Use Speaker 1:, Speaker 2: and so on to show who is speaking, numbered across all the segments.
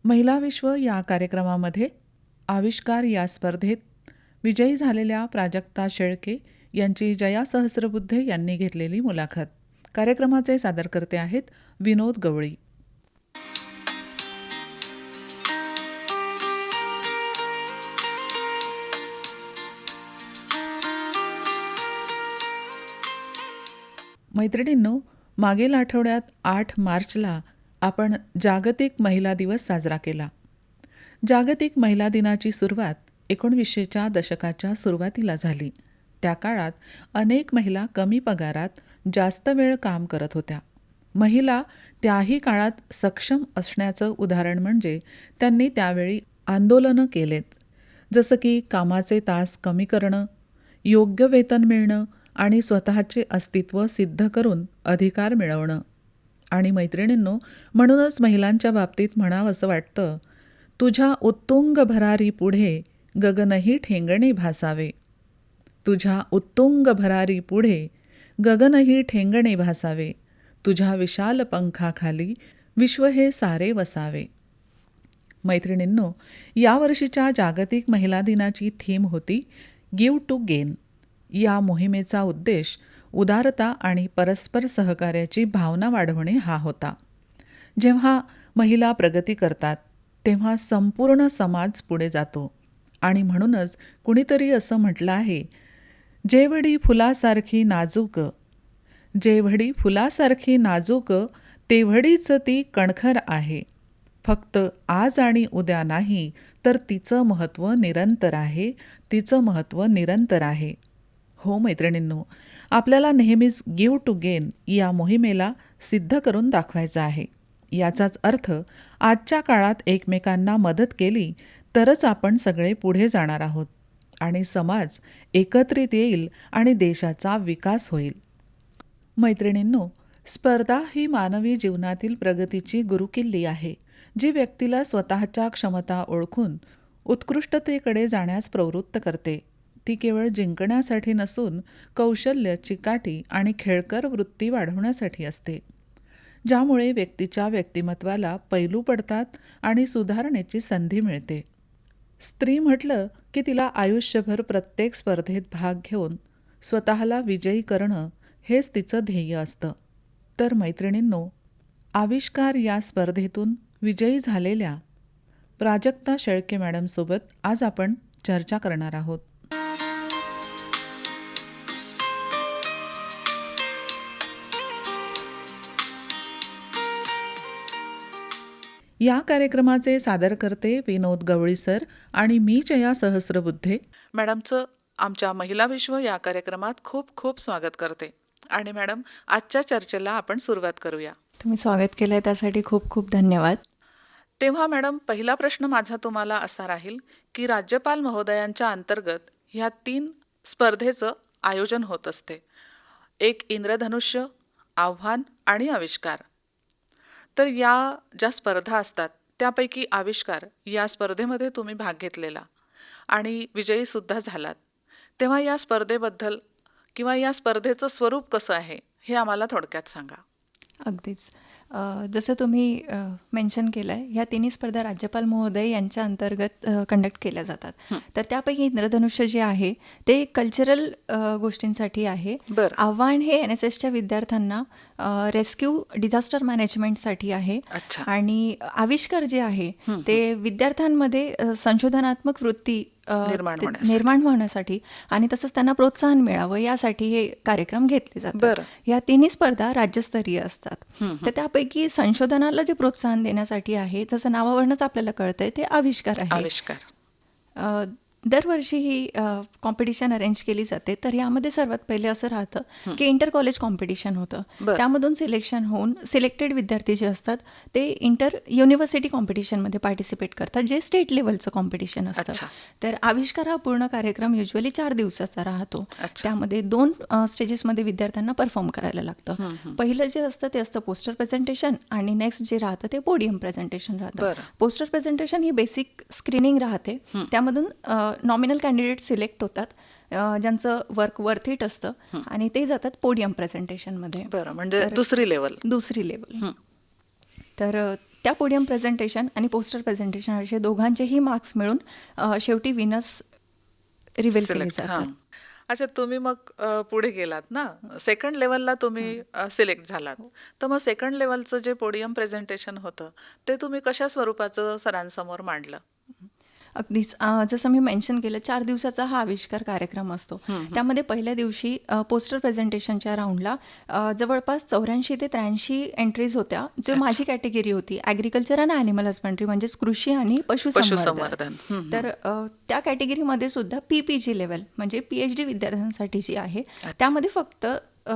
Speaker 1: महिला विश्व या कार्यक्रमामध्ये आविष्कार या स्पर्धेत विजयी झालेल्या प्राजक्ता शेळके यांची जया सहस्रबुद्धे यांनी घेतलेली मुलाखत. कार्यक्रमाचे सादरकर्ते आहेत विनोद गवळी. मैत्रिणींनो, मागील आठवड्यात 8 मार्चला आपण जागतिक महिला दिवस साजरा केला. जागतिक महिला दिनाची सुरुवात 1900च्या दशकाच्या सुरुवातीला झाली. त्या काळात अनेक महिला कमी पगारात जास्त वेळ काम करत होत्या. महिला त्याही काळात सक्षम असण्याचं उदाहरण म्हणजे त्यांनी त्यावेळी आंदोलनं केलेत, जसं की कामाचे तास कमी करणं, योग्य वेतन मिळणं आणि स्वतःचे अस्तित्व सिद्ध करून अधिकार मिळवणं. आणि मैत्रिणींनो, म्हणूनच महिलांच्या बाबतीत म्हणावंसं वाटतं, तुझ्या उत्तुंग भरारी पुढे गगनही ठेंगणे भासावे. तुझ्या उत्तुंग भरारी पुढे गगनही ठेंगणे भासावे. तुझ्या विशाल पंखाखाली विश्व हे सारे वसावे. मैत्रिणींनो, यावर्षीच्या जागतिक महिला दिनाची थीम होती गिव्ह टू गेन. या मोहिमेचा उद्देश उदारता आणि परस्पर सहकार्याची भावना वाढवणे हा होता. जेव्हा महिला प्रगती करतात तेव्हा संपूर्ण समाज पुढे जातो. आणि म्हणूनच कुणीतरी असं म्हटलं आहे, जेवढी फुलासारखी नाजूक, जेवढी फुलासारखी नाजूक, तेवढीच ती कणखर आहे. फक्त आज आणि उद्या नाही, तर तिचं महत्त्व निरंतर आहे, तिचं महत्त्व निरंतर आहे. हो मैत्रिणींनो, आपल्याला नेहमीच गिव्ह टू गेन या मोहिमेला सिद्ध करून दाखवायचं आहे. याचाच अर्थ आजच्या काळात एकमेकांना मदत केली तरच आपण सगळे पुढे जाणार आहोत आणि समाज एकत्रित येईल आणि देशाचा विकास होईल. मैत्रिणींनो, स्पर्धा ही मानवी जीवनातील प्रगतीची गुरुकिल्ली आहे, जी व्यक्तीला स्वतःच्या क्षमता ओळखून उत्कृष्टतेकडे जाण्यास प्रवृत्त करते. ती केवळ जिंकण्यासाठी नसून कौशल्य, चिकाटी आणि खेळकर वृत्ती वाढवण्यासाठी असते, ज्यामुळे व्यक्तीच्या व्यक्तिमत्वाला पैलू पडतात आणि सुधारणेची संधी मिळते. स्त्री म्हटलं की तिला आयुष्यभर प्रत्येक स्पर्धेत भाग घेऊन स्वतःला विजयी करणं हेच तिचं ध्येय असतं. तर मैत्रिणींनो, आविष्कार या स्पर्धेतून विजयी झालेल्या प्राजक्ता शेळके मॅडमसोबत आज आपण चर्चा करणार आहोत. या कार्यक्रमाचे सादरकर्ते विनोद गवळी सर आणि मी जया सहस्रबुद्धे. मॅडमचं आमच्या महिला विश्व या कार्यक्रमात खूप खूप स्वागत करते. आणि मॅडम, आजच्या चर्चेला आपण सुरुवात करूया.
Speaker 2: तुम्ही स्वागत केलं आहे त्यासाठी खूप खूप धन्यवाद.
Speaker 1: तेव्हा मॅडम, पहिला प्रश्न माझा तुम्हाला असा राहील की राज्यपाल महोदयांच्या अंतर्गत ह्या 3 स्पर्धेचं आयोजन होत असते. एक इंद्रधनुष्य, आव्हान आणि आविष्कार. तर या ज्या स्पर्धा असतात त्यापैकी आविष्कार या स्पर्धेमध्ये तुम्ही भाग घेतलेला आणि विजयीसुद्धा झालात. तेव्हा या स्पर्धेबद्दल किंवा या स्पर्धेचं स्वरूप कसं आहे हे आम्हाला थोडक्यात सांगा.
Speaker 2: अगदीच. जसं तुम्ही मेन्शन केलं आहे, ह्या तिन्ही स्पर्धा राज्यपाल महोदय यांच्या अंतर्गत कंडक्ट केल्या जातात. तर त्यापैकी इंद्रधनुष्य जे आहे ते कल्चरल गोष्टींसाठी आहे. आव्हान हे NSSच्या विद्यार्थ्यांना रेस्क्यू डिझास्टर मॅनेजमेंटसाठी आहे. आणि आविष्कार जे आहे ते विद्यार्थ्यांमध्ये संशोधनात्मक वृत्ती निर्माण होण्यासाठी आणि तसंच त्यांना प्रोत्साहन मिळावं यासाठी हे कार्यक्रम घेतले जातात. या तिन्ही स्पर्धा राज्यस्तरीय असतात. तर त्यापैकी संशोधनाला जे प्रोत्साहन देण्यासाठी आहे, जसं नावावरूनच आपल्याला कळतंय, ते आविष्कार आहे. दरवर्षी ही कॉम्पिटिशन अरेंज केली जाते. तर यामध्ये सर्वात पहिले असं राहतं की इंटर कॉलेज कॉम्पिटिशन होतं. त्यामधून सिलेक्शन होऊन सिलेक्टेड विद्यार्थी जे असतात ते इंटर युनिव्हर्सिटी कॉम्पिटिशनमध्ये पार्टिसिपेट करतात, जे स्टेट लेवलचं कॉम्पिटिशन असतं. तर आविष्कार हा पूर्ण कार्यक्रम युजली 4 दिवसाचा राहतो. त्यामध्ये 2 स्टेजेसमध्ये विद्यार्थ्यांना परफॉर्म करायला लागतं. पहिलं जे असतं ते असतं पोस्टर प्रेझेंटेशन आणि नेक्स्ट जे राहतं ते पोडियम प्रेझेंटेशन राहतं. पोस्टर प्रेझेंटेशन ही बेसिक स्क्रीनिंग राहते. त्यामधून नॉमिनल कॅन्डिडेट सिलेक्ट होतात ज्यांचं वर्क वर्थ इट असतं आणि ते जातात पोडियम प्रेझेंटेशनमध्ये.
Speaker 1: म्हणजे दुसरी लेवल.
Speaker 2: तर त्या पोडियम प्रेझेंटेशन आणि पोस्टर प्रेझेंटेशन असे दोघांचेही मार्क्स मिळून शेवटी विनर्स रिव्हील केले
Speaker 1: सिलेक्ट हां.
Speaker 2: जातात.
Speaker 1: अच्छा, तुम्ही मग पुढे गेलात ना, सेकंड लेवलला तुम्ही सिलेक्ट झालात. तर मग सेकंड लेवलचं जे पोडियम प्रेझेंटेशन होतं ते तुम्ही कशा स्वरूपाचं सरांसमोर मांडलं?
Speaker 2: अगदीच जसं मी मेन्शन केलं 4 दिवसाचा हा आविष्कार कार्यक्रम असतो. त्यामध्ये पहिल्या दिवशी पोस्टर प्रेझेंटेशनच्या राऊंडला जवळपास 84 ते 83 एंट्रीज होत्या. जो माझी कॅटेगरी होती ॲग्रिकल्चर आणि ॲनिमल हजबंड्री म्हणजेच कृषी आणि पशुसंवर्धन.
Speaker 1: पशुसंवर्धन.
Speaker 2: तर त्या कॅटेगरीमध्ये सुद्धा PPG लेवल म्हणजे PhD विद्यार्थ्यांसाठी जी आहे त्यामध्ये फक्त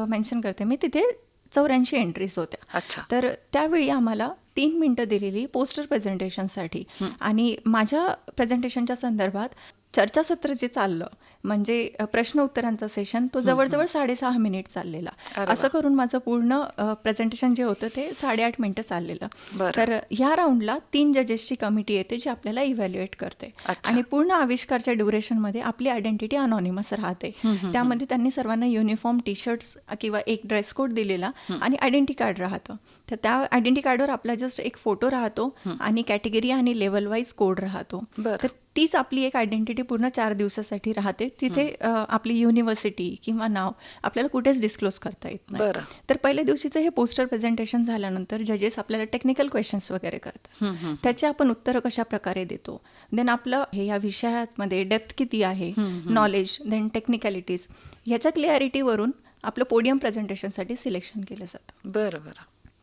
Speaker 2: मेन्शन करते मी तिथे 84 एंट्रीज होत्या.
Speaker 1: अच्छा.
Speaker 2: तर त्यावेळी आम्हाला 3 मिनिटं दिलेली पोस्टर प्रेझेंटेशनसाठी आणि माझ्या प्रेझेंटेशनच्या संदर्भात चर्चासत्र जे चाललं म्हणजे प्रश्न उत्तरांचा सेशन तो जवळजवळ 6.5 मिनिट चाललेला. असं करून माझं पूर्ण प्रेझेंटेशन जे होतं ते 8.5 मिनिटं चाललेलं. तर ह्या राऊंडला 3 जजेसची कमिटी येते जी आपल्याला इव्हॅल्युएट करते आणि पूर्ण आविष्कारच्या ड्युरेशनमध्ये आपली आयडेंटिटी अनॉनिमस राहते. त्यामध्ये त्यांनी सर्वांना युनिफॉर्म टी शर्ट्स किंवा एक ड्रेस कोड दिलेला आणि आयडेंटिटी कार्ड राहतं. तर त्या आयडेंटिटी कार्डवर आपला जस्ट एक फोटो राहतो आणि कॅटेगरी आणि लेवल वाईज कोड राहतो. तर तीच आपली एक आयडेंटिटी पूर्ण 4 दिवसासाठी राहते. तिथे आपली युनिव्हर्सिटी किंवा नाव आपल्याला कुठेच डिस्क्लोज करता येत नाही. तर पहिल्या दिवशीचं हे पोस्टर प्रेझेंटेशन झाल्यानंतर जजेस आपल्याला टेक्निकल क्वेश्चन्स वगैरे करतात. त्याचे आपण उत्तरं कशा प्रकारे देतो, देन आपलं हे या विषयामध्ये डेप्थ किती आहे, नॉलेज, देन टेक्निकॅलिटीज ह्याच्या क्लिअरिटीवरून आपलं पोडियम प्रेझेंटेशनसाठी सिलेक्शन केलं जातं.
Speaker 1: बरं.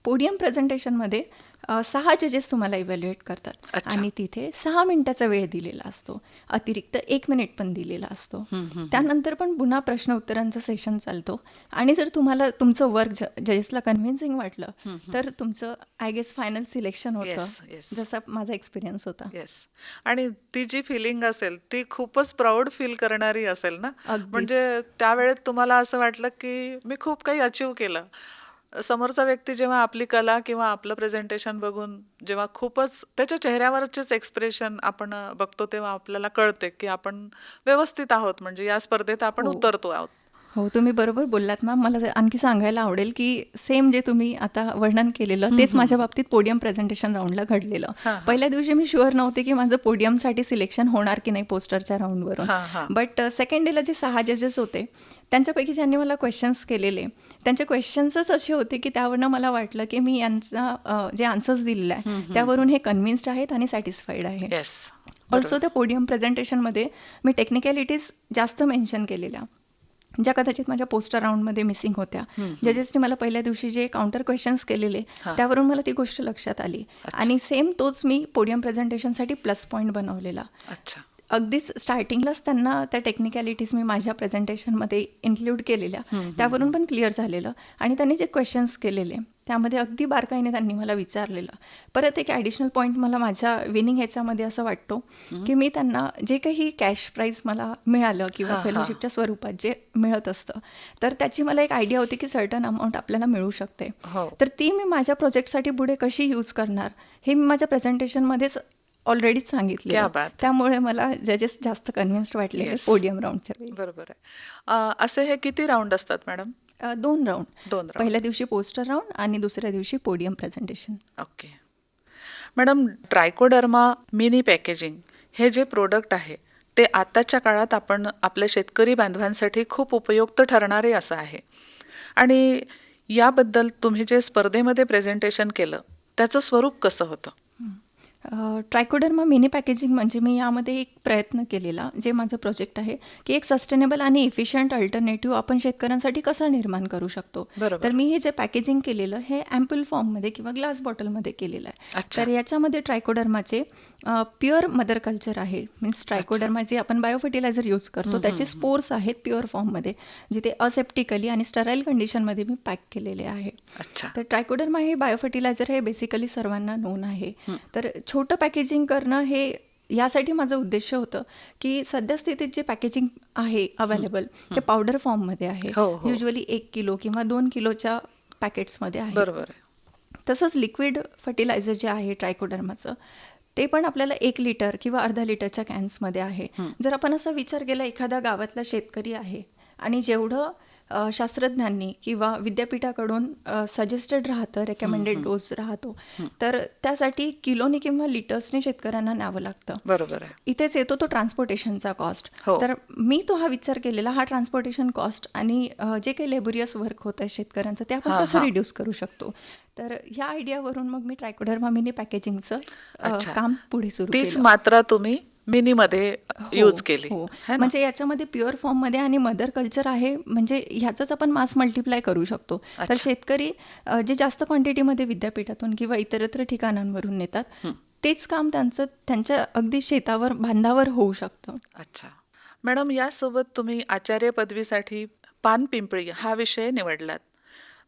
Speaker 2: पोडियम प्रेझेंटेशनमध्ये 6 जजेस तुम्हाला इव्हॅल्युएट करतात आणि तिथे 6 मिनिटाचा वेळ दिलेला असतो. अतिरिक्त 1 मिनिट पण दिलेला असतो. त्यानंतर पण पुन्हा प्रश्न उत्तरांचा सेशन चालतो आणि जर तुम्हाला तुमचं वर्क जजेसला कन्व्हिन्सिंग वाटलं तर तुमचं आय गेस फायनल सिलेक्शन होतं. जसा माझा एक्सपिरियन्स होता.
Speaker 1: येस. आणि ती जी फिलिंग असेल ती खूपच प्राऊड फील करणारी असेल ना. म्हणजे त्यावेळेत तुम्हाला असं वाटलं की मी खूप काही अचीव्ह केलं. समोरचा व्यक्ती जेव्हा आपली कला किंवा आपलं प्रेझेंटेशन बघून जेव्हा खूपच त्याच्या चेहऱ्यावरचेच एक्सप्रेशन आपण बघतो तेव्हा आपल्याला कळते की आपण व्यवस्थित आहोत, म्हणजे या स्पर्धेत आपण उतरतो आहोत.
Speaker 2: हो, तुम्ही बरोबर बोललात मॅम. मला आणखी सांगायला आवडेल की सेम जे तुम्ही आता वर्णन केलेलं तेच माझ्या बाबतीत पोडियम प्रेझेंटेशन राऊंडला घडलेलं. पहिल्या दिवशी मी शुअर नव्हते की माझं पोडियमसाठी सिलेक्शन होणार की नाही पोस्टरच्या राऊंडवरून. बट सेकंड डेला जे 6 जजेस होते त्यांच्यापैकी ज्यांनी मला क्वेश्चन्स केलेले त्यांचे क्वेश्चन्सच असे होते की त्यावरनं मला वाटलं की मी यांचा जे आन्सर्स दिलेले आहे त्यावरून हे कन्व्हिन्स्ड आहेत आणि सॅटिस्फाईड आहे. ऑल्सो त्या पोडियम प्रेझेंटेशनमध्ये मी टेक्निकॅलिटीज जास्त मेन्शन केलेल्या ज्या कदाचित माझ्या पोस्टर राऊंडमध्ये मिसिंग होत्या. जजेसने मला पहिल्या दिवशी जे काउंटर क्वेश्चन्स केलेले त्यावरून मला ती गोष्ट लक्षात आली आणि सेम तोच मी पोडियम प्रेझेंटेशनसाठी प्लस पॉईंट बनवलेला. अगदीच स्टार्टिंगलाच त्यांना त्या टेक्निकॅलिटीज मी माझ्या प्रेझेंटेशनमध्ये इन्क्लूड केलेल्या त्यावरून पण क्लिअर झालेलं आणि त्यांनी जे क्वेश्चन्स केलेले त्यामध्ये अगदी बारकाईने त्यांनी मला विचारलेलं. परत एक ॲडिशनल पॉईंट मला माझ्या विनिंग ह्याच्यामध्ये असं वाटतो की मी त्यांना जे काही कॅश प्राईज मला मिळालं किंवा फेलोशिपच्या स्वरूपात जे मिळत असतं तर त्याची मला एक आयडिया होती की सर्टन अमाऊंट आपल्याला मिळू शकते. तर ती मी माझ्या प्रोजेक्टसाठी पुढे कशी यूज करणार हे मी माझ्या प्रेझेंटेशनमध्येच ऑलरेडीच सांगितले. त्यामुळे मला जजेस जास्त कन्व्हिन्स्ड वाटले पोडियम राऊंडच्या वेळी.
Speaker 1: बरोबर आहे. असे हे किती राऊंड असतात मॅडम?
Speaker 2: 2 राऊंड. पहिल्या दिवशी पोस्टर राऊंड आणि दुसऱ्या दिवशी podium presentation.
Speaker 1: Okay madam, Trichoderma mini packaging हे जे प्रोडक्ट आहे ते आताच्या काळात आपण आपल्या शेतकरी बांधवांसाठी खूप उपयुक्त ठरणारे असं आहे आणि याबद्दल तुम्ही जे स्पर्धेमध्ये प्रेझेंटेशन केलं त्याचं स्वरूप कसं होतं?
Speaker 2: ट्रायकोडर्मा मिनी पॅकेजिंग म्हणजे मी यामध्ये एक प्रयत्न केलेला जे माझं प्रोजेक्ट आहे की एक सस्टेनेबल आणि इफिशियंट अल्टरनेटिव्ह आपण शेतकऱ्यांसाठी कसं निर्माण करू शकतो. तर मी हे जे पॅकेजिंग केलेलं हे ॲम्पल फॉर्ममध्ये किंवा ग्लास बॉटलमध्ये केलेलं आहे. तर याच्यामध्ये ट्रायकोडर्माचे प्युअर मदर कल्चर आहे. मीन्स ट्रायकोडर्मा जे आपण बायोफर्टिलायझर यूज करतो त्याचे स्पोर्स आहेत प्युअर फॉर्ममध्ये जिथे असेप्टिकली आणि स्टराईल कंडिशनमध्ये मी पॅक केलेले आहे. तर ट्रायकोडर्मा हे बायोफर्टिलायझर हे बेसिकली सर्वांना नोन आहे. तर छोटं पॅकेजिंग करणं हे यासाठी माझं उद्देश होतं की सद्यस्थितीत जे पॅकेजिंग आहे अवेलेबल ते पावडर फॉर्ममध्ये आहे. युजली 1 किलो किंवा 2 किलोच्या पॅकेट्समध्ये आहे.
Speaker 1: बरोबर.
Speaker 2: तसंच लिक्विड फर्टिलायझर जे आहे ट्रायकोडर्माचं ते पण आपल्याला 1 लिटर किंवा अर्धा लिटरच्या कॅन्समध्ये आहे. जर आपण असा विचार केला एखादा गावातला शेतकरी आहे आणि जेवढं शास्त्रज्ञांनी किंवा विद्यापीठाकडून सजेस्टेड राहतं, रेकमेंडेड डोस राहतो, तर त्यासाठी किलोनी किंवा लिटर्सने शेतकऱ्यांना न्यावं लागतं.
Speaker 1: बरोबर आहे.
Speaker 2: इथेच येतो तो ट्रान्सपोर्टेशनचा कॉस्ट.
Speaker 1: हो.
Speaker 2: तर मी तो हा विचार केलेला, हा ट्रान्सपोर्टेशन कॉस्ट आणि जे काही लेबोरियस वर्क होत आहे शेतकऱ्यांचं ते आपण कसं रिड्यूस करू शकतो. तर ह्या आयडियावरून मग मी ट्रायकोडर्मा मिनी पॅकेजिंगचं काम पुढे सुरू
Speaker 1: तीच
Speaker 2: केलं.
Speaker 1: मात्रा तुम्ही मिनीमध्ये यूज केली
Speaker 2: हो.
Speaker 1: है ना?
Speaker 2: म्हणजे याच्यामध्ये प्युअर फॉर्ममध्ये आणि मदर कल्चर आहे, म्हणजे ह्याचंच आपण मास मल्टिप्लाय करू शकतो. तर शेतकरी जे जास्त क्वांटिटीमध्ये विद्यापीठातून किंवा इतरत्र ठिकाणांवरून नेतात, तेच काम त्यांच्या अगदी शेतावर बांधावर होऊ शकतं.
Speaker 1: अच्छा मॅडम, यासोबत तुम्ही आचार्य पदवीसाठी पानपिंपळी हा विषय निवडलात.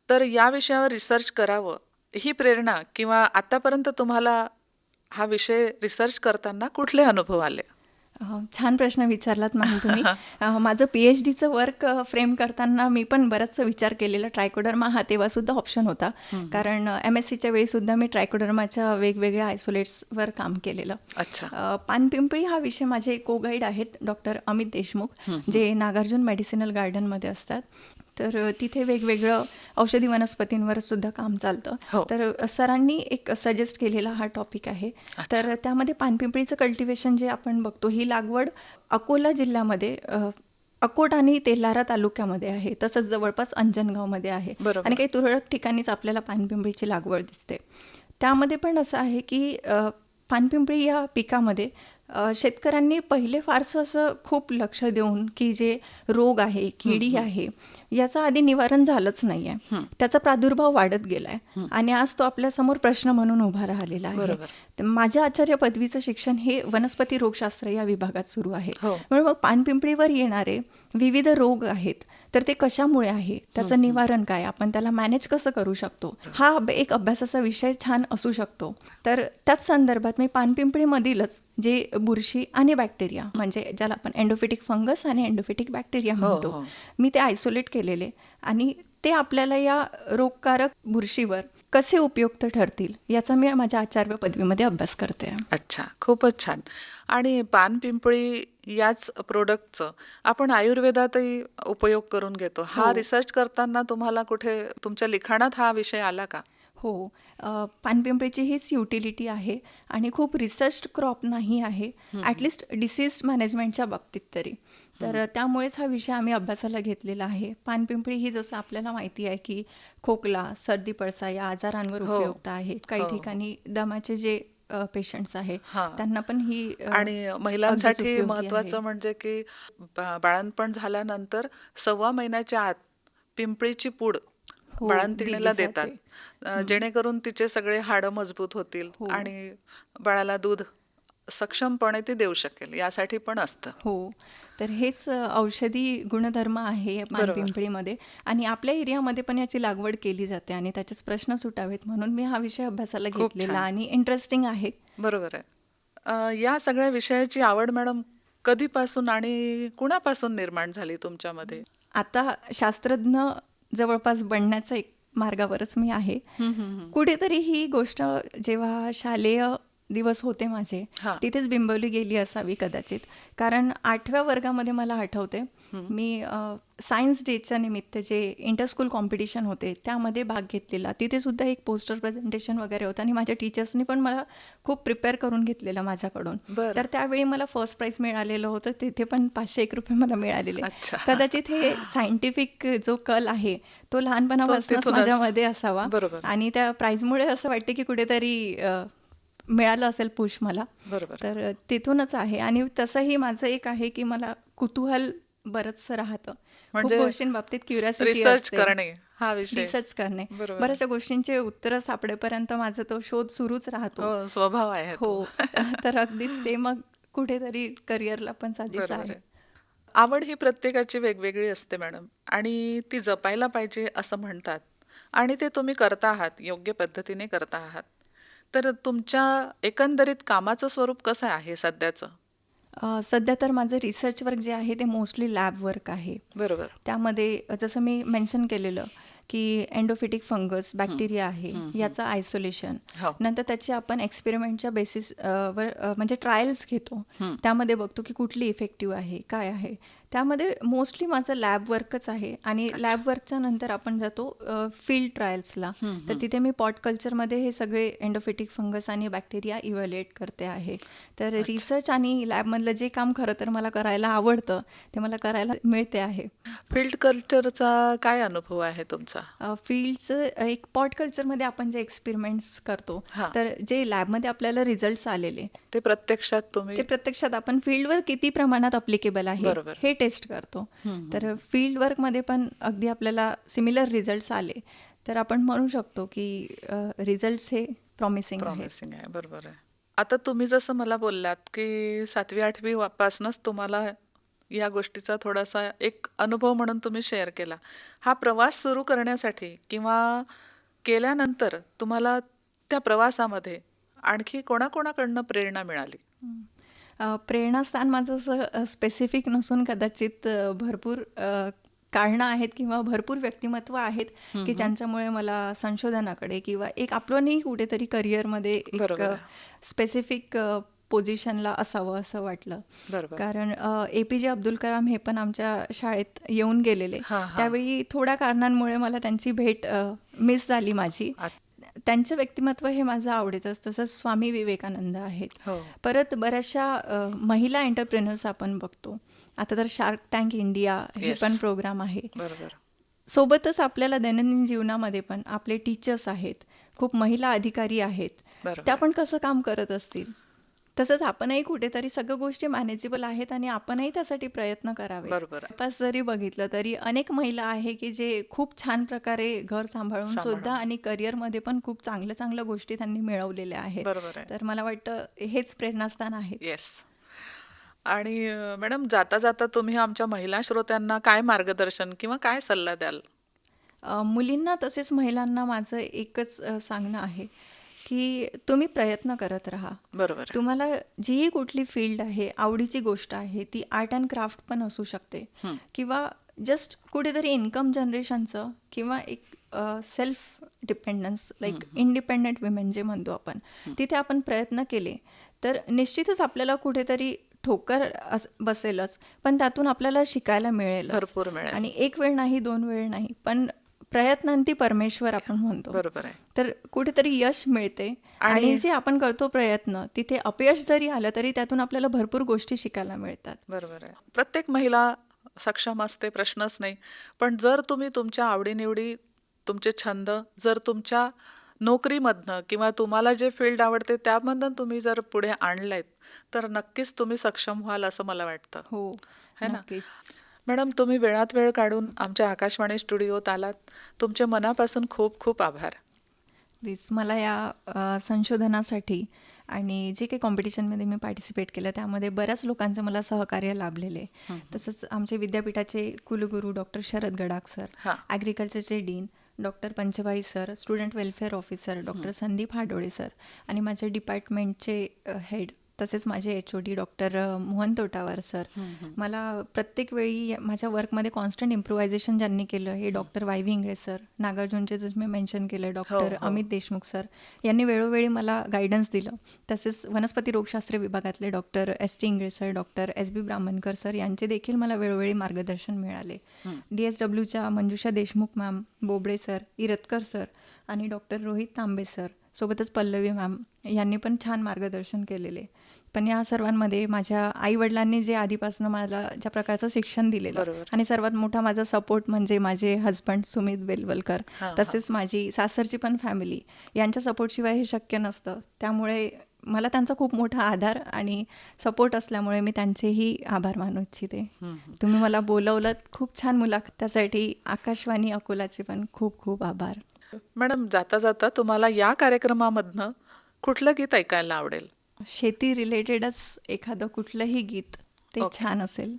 Speaker 1: तर या विषयावर रिसर्च करावं ही प्रेरणा किंवा आतापर्यंत तुम्हाला हा विषय रिसर्च करताना कुठले अनुभव आले?
Speaker 2: छान प्रश्न विचारलात मॅम तुम्ही. माझं PhDचं वर्क फ्रेम करताना मी पण बराचसा विचार केलेला. ट्रायकोडर्मा हा तेव्हा सुद्धा ऑप्शन होता, कारण MSCच्या वेळी सुद्धा मी ट्रायकोडर्माच्या वेगवेगळ्या आयसोलेट्सवर काम केलेलं.
Speaker 1: अच्छा.
Speaker 2: पानपिंपळी हा विषय माझे को गाईड आहेत डॉक्टर अमित देशमुख, जे नागार्जुन मेडिसिनल गार्डनमध्ये असतात. तर तिथे वेगवेगळं औषधी वनस्पतींवर सुद्धा काम चालतं. तर सरांनी एक सजेस्ट केलेला हा टॉपिक आहे. तर त्यामध्ये पानपिंपळीचं कल्टिवेशन जे आपण बघतो, ही लागवड अकोला जिल्ह्यामध्ये अकोट आणि तेल्हारा तालुक्यामध्ये आहे, तसंच जवळपास अंजनगावमध्ये आहे आणि काही तुरळक ठिकाणीच आपल्याला पानपिंपळीची लागवड दिसते. त्यामध्ये पण असं आहे की पानपिंपळी या पिकामध्ये शेतकऱ्यांनी पहिले फारसं असं खूप लक्ष देऊन की जे रोग आहे, किडी आहे, याचं आधी निवारण झालंच नाही आहे. त्याचा प्रादुर्भाव वाढत गेलाय आणि आज तो आपल्यासमोर प्रश्न म्हणून उभा राहिलेला आहे. तर माझ्या आचार्य पदवीचं शिक्षण हे वनस्पती रोगशास्त्र या विभागात सुरू आहे. म्हणून मग पानपिंपळीवर येणारे विविध रोग आहेत, तर ते कशामुळे आहे, त्याचं निवारण काय, आपण त्याला मॅनेज कसं करू शकतो, हा एक अभ्यासाचा विषय छान असू शकतो. तर त्याच संदर्भात मी पानपिंपळीमधीलच जे बुरशी आणि बॅक्टेरिया, म्हणजे ज्याला आपण एंडोफिटिक फंगस आणि एंडोफिटिक बॅक्टेरिया म्हणतो, मी ते आयसोलेट केलेले आणि ते आपल्याला या रोगकारक बुरशीवर कसे उपयुक्त ठरतील याचा मी माझ्या आचार्य पदवीमध्ये अभ्यास करते.
Speaker 1: अच्छा, खूपच छान. आणि पानपिंपळी याच प्रोडक्टचं आपण आयुर्वेदातही उपयोग करून घेतो. हा रिसर्च करताना तुम्हाला कुठे तुमच्या लिखाणात हा विषय आला का?
Speaker 2: हो, पानपिंपळीची हीच युटिलिटी आहे आणि खूप रिसर्च क्रॉप नाही आहे, ॲटलिस्ट डिसीज मॅनेजमेंटच्या बाबतीत तरी. तर त्यामुळेच हा विषय आम्ही अभ्यासाला घेतलेला आहे. पानपिंपळी ही जसं आपल्याला माहिती आहे की खोकला, सर्दी, पडसा या आजारांवर उपयुक्त आहे. काही ठिकाणी दमाचे जे पेशंट्स आहे त्यांना पण ही
Speaker 1: आणि महिलांसाठी महत्वाचं म्हणजे की बाळंतपण झाल्यानंतर 6 महिन्याच्या आत पिंपळीची पूड बाळंतिणीला देतात, जेणेकरून तिचे सगळे हाडं मजबूत होतील आणि बाळाला दूध सक्षमपणे ती देऊ शकेल, यासाठी पण असतं.
Speaker 2: हो, तर हेच औषधी गुणधर्म आहे पानपिंपळीमध्ये आणि आपल्या एरियामध्ये पण याची लागवड केली जाते आणि त्याचेच प्रश्न सुटावेत म्हणून मी हा विषय अभ्यासाला घेतलेला आणि इंटरेस्टिंग आहे.
Speaker 1: बरोबर आहे. या सगळ्या विषयाची आवड मॅडम कधीपासून आणि कुणापासून निर्माण झाली तुमच्यामध्ये?
Speaker 2: आता शास्त्रज्ञ जवळपास बनण्याच्या एक मार्गावरच मी आहे. कुठेतरी ही गोष्ट जेव्हा शालेय दिवस होते माझे, तिथेच बिंबवली गेली असावी कदाचित. कारण 8व्या वर्गामध्ये मला आठवते, मी सायन्स डेच्या निमित्त जे इंटरस्कूल कॉम्पिटिशन होते त्यामध्ये भाग घेतलेला. तिथे सुद्धा एक पोस्टर प्रेझेंटेशन वगैरे होतं आणि माझ्या टीचर्सनी पण मला खूप प्रिपेअर करून घेतलेलं माझ्याकडून. तर त्यावेळी मला फर्स्ट प्राईज मिळालेलं होतं, तिथे पण 501 रुपये मला मिळालेले. कदाचित हे सायंटिफिक जो कल आहे तो लहानपणापासूनच माझ्यामध्ये असावा आणि त्या प्राईजमुळे असं वाटतं की कुठेतरी मिळालं असेल पुश मला. तर तिथूनच आहे. आणि तसंही माझं एक आहे की मला कुतूहल बरंचसं राहतं, म्हणजे गोष्टींबाबतीत क्युरिओसिटी
Speaker 1: रिसर्च करणे, हा विषय
Speaker 2: रिसर्च करणे, बऱ्याचशा गोष्टींचे उत्तरं सापडेपर्यंत माझा तो शोध सुरूच राहतो.
Speaker 1: स्वभाव आहे.
Speaker 2: हो, तर अगदीच ते मग कुठेतरी करिअरला पण साजेसं आहे.
Speaker 1: आवड ही प्रत्येकाची वेगवेगळी असते मॅडम, आणि ती जपायला पाहिजे असं म्हणतात, आणि ते तुम्ही करता आहात, योग्य पद्धतीने करता आहात. तर तुमच्या एकंदरीत कामाचं स्वरूप कसं आहे सध्याचं?
Speaker 2: सध्या तर माझं रिसर्च वर्क जे आहे ते मोस्टली लॅब वर्क आहे.
Speaker 1: बरोबर.
Speaker 2: त्यामध्ये जसं मी मेन्शन केलेलं की एंडोफिटिक फंगस बॅक्टेरिया आहे, याचं आयसोलेशन, नंतर त्याचे आपण एक्सपेरिमेंटच्या बेसिस वर म्हणजे ट्रायल्स घेतो, त्यामध्ये बघतो की कुठली इफेक्टिव्ह आहे, काय आहे. त्यामध्ये मोस्टली माझं लॅब वर्कच आहे आणि लॅब वर्कच्या नंतर आपण जातो फील्ड ट्रायल्सला. तर तिथे मी पॉट कल्चरमध्ये हे सगळे एंडोफिटिक फंगस आणि बॅक्टेरिया इव्हॅल्युएट करते आहे. तर रिसर्च आणि लॅबमधलं जे काम खरं तर मला करायला आवडतं ते मला करायला मिळते आहे.
Speaker 1: फील्ड कल्चरचा काय अनुभव आहे तुमचा?
Speaker 2: फील्डचं एक पॉट कल्चरमध्ये आपण जे एक्सपेरिमेंट्स करतो,
Speaker 1: हां.
Speaker 2: तर जे लॅबमध्ये आपल्याला रिझल्ट्स आलेले
Speaker 1: ते प्रत्यक्षात तुम्ही
Speaker 2: ते प्रत्यक्षात आपण फील्डवर किती प्रमाणात अप्लिकेबल आहे
Speaker 1: बरोबर.
Speaker 2: हे टेस्ट करतो. तर फील्ड वर्कमध्ये पण अगदी आपल्याला सिमिलर रिझल्ट्स आले तर आपण म्हणू शकतो की रिझल्ट्स हे प्रॉमिसिंग आहेत.
Speaker 1: प्रॉमिसिंग आहे. बरोबर आहे. आता तुम्ही जसं मला बोललात की 7वी-8वी पासूनच तुम्हाला या गोष्टीचा थोडासा एक अनुभव म्हणून तुम्ही शेअर केला. हा प्रवास सुरू करण्यासाठी किंवा केल्यानंतर तुम्हाला त्या प्रवासामध्ये आणखी कोणाकोणाकडनं प्रेरणा मिळाली?
Speaker 2: प्रेरणास्थान माझं असं स्पेसिफिक नसून कदाचित भरपूर कारणं आहेत किंवा भरपूर व्यक्तिमत्व आहेत की ज्यांच्यामुळे मला संशोधनाकडे किंवा एक आपलंही कुठेतरी करिअरमध्ये एक
Speaker 1: बरोबर आहे.
Speaker 2: स्पेसिफिक पोझिशनला असावं असं वाटलं.
Speaker 1: बरोबर.
Speaker 2: कारण APJ अब्दुल कलाम हे पण आमच्या शाळेत येऊन गेलेले.
Speaker 1: हां, हां.
Speaker 2: त्यावेळी थोड्या कारणांमुळे मला त्यांची भेट मिस झाली माझी. त्यांचं व्यक्तिमत्व हे माझं आवडीचं. तसंच स्वामी विवेकानंद आहेत.
Speaker 1: हो.
Speaker 2: परत बऱ्याचशा महिला एंटरप्रेनर्स आपण बघतो. आता तर शार्क टँक इंडिया हे
Speaker 1: Yes.
Speaker 2: पण प्रोग्राम आहे.
Speaker 1: बरोबर.
Speaker 2: सोबतच आपल्याला दैनंदिन जीवनामध्ये पण आपले टीचर्स आहेत, खूप महिला अधिकारी आहेत,
Speaker 1: बरोबर.
Speaker 2: त्या पण कसं काम करत असतील. तसंच आपणही कुठेतरी सगळ्या गोष्टी मॅनेजेबल आहेत आणि आपणही त्यासाठी प्रयत्न करावे.
Speaker 1: बरोबर.
Speaker 2: जवळपास जरी बघितलं तरी अनेक महिला आहे की जे खूप छान प्रकारे घर सांभाळून सुद्धा आणि करिअरमध्ये पण खूप चांगल्या गोष्टी त्यांनी मिळवलेल्या आहेत.
Speaker 1: बरोबर आहे.
Speaker 2: तर मला वाटतं हेच प्रेरणास्थान आहे.
Speaker 1: येस. आणि मॅडम, जाता जाता तुम्ही आमच्या महिला श्रोत्यांना काय मार्गदर्शन किंवा काय सल्ला द्याल?
Speaker 2: मुलींना तसेच महिलांना माझं एकच सांगणं आहे की तुम्ही प्रयत्न करत राहा.
Speaker 1: बरोबर आहे.
Speaker 2: तुम्हाला जीही कुठली फील्ड आहे, आवडीची गोष्ट आहे, ती आर्ट अँड क्राफ्ट पण असू शकते किंवा जस्ट कुठेतरी इन्कम जनरेशनचं किंवा एक self dependence like independent women जे म्हणतो आपण, तिथे आपण प्रयत्न केले तर निश्चितच आपल्याला कुठेतरी ठोकर बसेलच, पण त्यातून आपल्याला शिकायला मिळेल.
Speaker 1: भरपूर मिळेल.
Speaker 2: आणि एक वेळ नाही, 2 वेळ नाही, पण प्रयत्नांती परमेश्वर आपण म्हणतो.
Speaker 1: बरोबर आहे.
Speaker 2: तर कुठेतरी यश मिळते आणि जे आपण करतो प्रयत्न, तिथे अपयश जरी आलं तरी त्यातून आपल्याला भरपूर गोष्टी शिकायला मिळतात.
Speaker 1: बरोबर आहे. प्रत्येक महिला सक्षम असते, प्रश्नच नाही. पण जर तुम्ही तुमच्या आवडीनिवडी, तुमचे छंद जर तुमच्या नोकरीमधनं किंवा तुम्हाला जे फील्ड आवडते त्यामधनं तुम्ही जर पुढे आणलेत तर नक्कीच तुम्ही सक्षम व्हाल असं मला वाटतं.
Speaker 2: हो,
Speaker 1: है ना?
Speaker 2: नक्कीच.
Speaker 1: मॅडम, तुम्ही वेळात वेळ काढून आमच्या आकाशवाणी स्टुडिओत आलात. तुमचे मनापासून खूप खूप आभार.
Speaker 2: मला या संशोधनासाठी आणि जे काही कॉम्पिटिशनमध्ये मी पार्टिसिपेट केलं त्यामध्ये बऱ्याच लोकांचं मला सहकार्य लाभलेले. तसंच आमचे विद्यापीठाचे कुलगुरू डॉक्टर शरद गडाख सर, ॲग्रिकल्चरचे dean doctor Panchbhai sir, student welfare officer doctor Sandeep Hadole sir आणि माझे डिपार्टमेंटचे हेड तसेच माझे HOD doctor Mohan Totawar sir. मला प्रत्येक वेळी माझ्या वर्कमध्ये कॉन्स्टंट इम्प्रोव्हायझेशन ज्यांनी केलं हे डॉक्टर YV इंगळे सर, नागार्जुनचे जसं मी मेन्शन केलं डॉक्टर अमित देशमुख सर यांनी वेळोवेळी मला गायडन्स दिलं. तसेच वनस्पती रोगशास्त्र विभागातले doctor ST Ingale sir, doctor SB Brahmankar sir यांचे देखील मला वेळोवेळी मार्गदर्शन मिळाले. DSWच्या Manjusha Deshmukh ma'am, Bobde sir, Iratkar sir आणि डॉक्टर रोहित तांबे सर, सोबतच पल्लवी मॅम यांनी पण छान मार्गदर्शन केलेले. पण या सर्वांमध्ये माझ्या आईवडिलांनी जे आधीपासून मला ज्या प्रकारचं शिक्षण दिलेलं आणि सर्वात मोठा माझा सपोर्ट म्हणजे माझे हजबंड सुमित बेलवलकर, तसेच माझी सासरची पण फॅमिली, यांच्या सपोर्टशिवाय हे शक्य नसतं. त्यामुळे मला त्यांचा खूप मोठा आधार आणि सपोर्ट असल्यामुळे मी त्यांचेही आभार मानू इच्छिते. तुम्ही मला बोलवलं, खूप छान मुलाखत, त्यासाठी आकाशवाणी अकोलाचे पण खूप खूप आभार.
Speaker 1: मॅडम, जाता जाता तुम्हाला या कार्यक्रमामधनं कुठलं गीत ऐकायला आवडेल?
Speaker 2: शेती रिलेटेडच एखादं कुठलंही गीत ते छान असेल.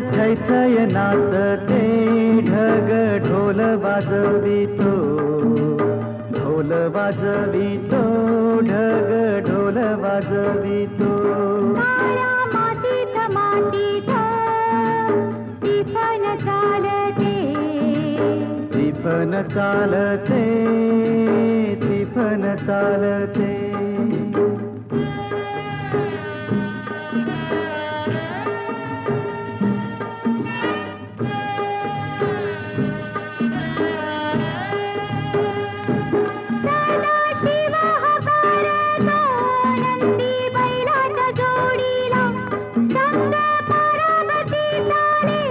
Speaker 3: थैथय नाचते ढग ढोल वाजवितो, ढोल वाजवितो. ढग ढोल वाजवितो.
Speaker 4: काळ्या मातीत मातीत टिफन चालते.
Speaker 3: टिफन चालते, टिफन चालते.
Speaker 4: सदाशिव हकारतो नंदी बैलाच्या जोडीला. संग पार्वती चाले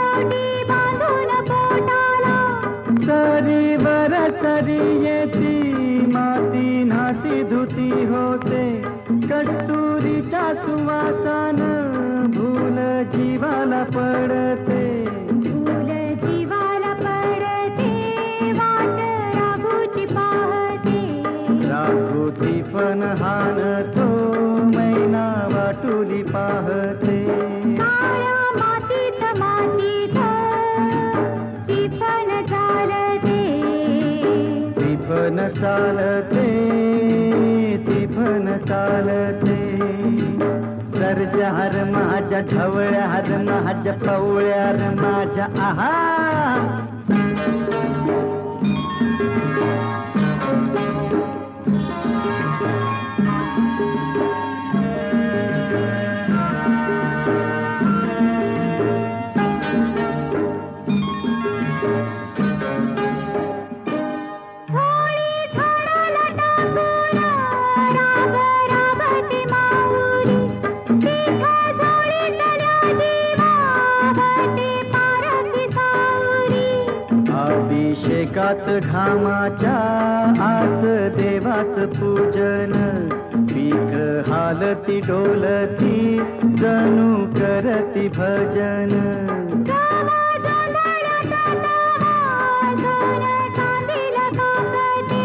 Speaker 4: ओटी बांधून पोटाला.
Speaker 3: सरीवर सरी येती, माती नाती धुती होते. कस्तुरीच्या सुवासान भूल जीवाला पडते.
Speaker 4: फूल जीवाला पडते, वाट राघूची पाहते.
Speaker 3: राघोती पण हाणतो, मैना वाटुली पाहते.
Speaker 4: काळ्या मातीत मातीत टिफन चालते.
Speaker 3: टिफन चालते, टिफन चालते. सर्जार माझ्या ढवळ्यार माझ्या पवळ्यार माझ्या आहा.
Speaker 4: थोडी झाडाला टाकून राब राबती माऊली. तिथं झोळीतल्या जीवावती पारखी सावरी.
Speaker 3: अभिषेकात घामाच्या आस देवाच पूजन. पीक हालती डोलती जणू करती भजन.
Speaker 4: गावा जोंधळ्यात वाजून चांदील काकते.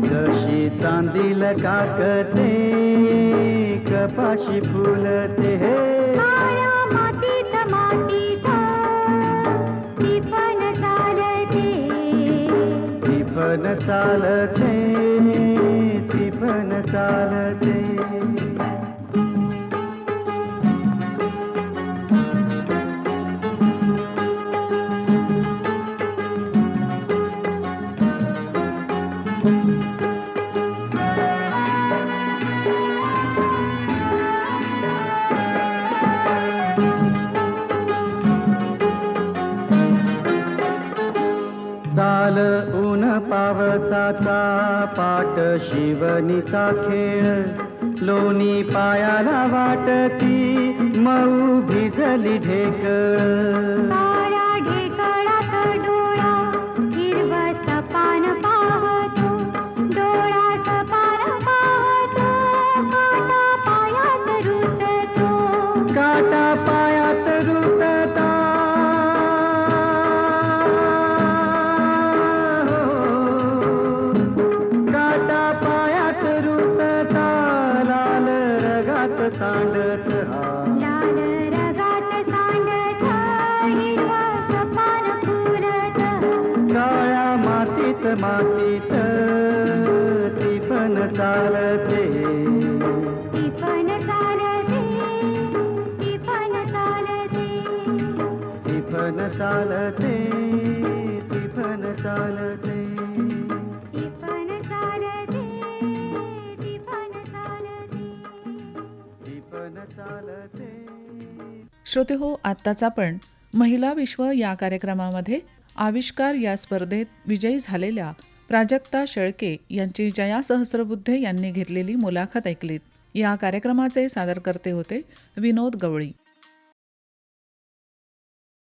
Speaker 3: जशी चांदील काकते, कपाशी फुलते.
Speaker 4: काळ्या मातीत मातीत टिफन चालते.
Speaker 3: टिफन चालते, टिफन चालते. चाल ऊन पावसाचा पाट शिवनीचा खेळ. लोणी पायाला वाटती मऊ भिजली ढेकळ.
Speaker 4: काळ्या ढेकळात डोळा हिरवस पान पाहतो. डोळा सपान पाहतो, काटा पायात रुततो.
Speaker 3: काटा पायात रुतता. काटा पायात रुतता, लाल रगात सांडत हा.
Speaker 4: लाल रगात सांडत हिरवस पान फुलत.
Speaker 3: काळ्या मातीत मातीत टिफन चालते.
Speaker 4: टिफन चालते. टिफन चालते.
Speaker 3: टिफन चालते, टिफन चालते.
Speaker 4: टिफन चालते. टिफन चालते.
Speaker 3: टिफन चालते.
Speaker 1: श्रोते हो, आत्ताच आपण महिला विश्व या कार्यक्रमामध्ये आविष्कार या स्पर्धेत विजयी झालेल्या प्राजक्ता शेळके यांची जया सहस्रबुद्धे यांनी घेतलेली मुलाखत ऐकलीत. या कार्यक्रमाचे सादरकर्ते होते विनोद गवळी.